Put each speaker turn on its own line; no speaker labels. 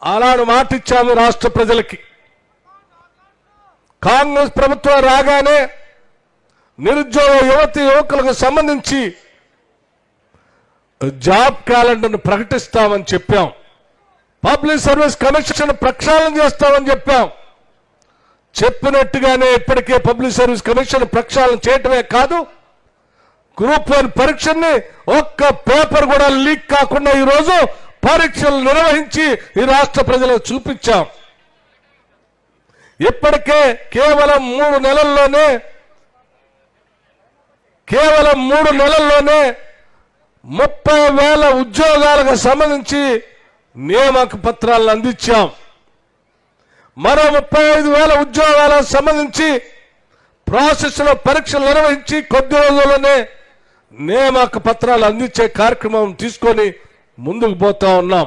అలాంటి మాట ఇచ్చాము రాష్ట్ర ప్రజలకి. కాంగ్రెస్ ప్రభుత్వం రాగానే నిరుద్యోగ యువకులకు సంబంధించి జాబ్ క్యాలెండర్ను ప్రకటిస్తామని చెప్పాం. పబ్లిక్ సర్వీస్ కమిషన్ ప్రక్షాళన చేస్తామని చెప్పాం. చెప్పినట్టుగానే ఇప్పటికే పబ్లిక్ సర్వీస్ కమిషన్ ప్రక్షాళన చేయటమే కాదు, గ్రూప్ 1 పరీక్షని ఒక్క పేపర్ కూడా లీక్ కాకుండా ఈరోజు పరీక్షలు నిర్వహించి ఈ రాష్ట్ర ప్రజలకు చూపించాం. ఇప్పటికే కేవలం 3 నెలల్లోనే 30,000 ఉద్యోగాలకు సంబంధించి నియామక పత్రాలను అందించాం. మరో 35,000 ఉద్యోగాలకు సంబంధించి ప్రాసెస్ లో పరీక్షలు నిర్వహించి కొద్ది రోజుల్లోనే నియామక పత్రాలు అందించే కార్యక్రమం తీసుకొని ముందుకు పోతా ఉన్నాం.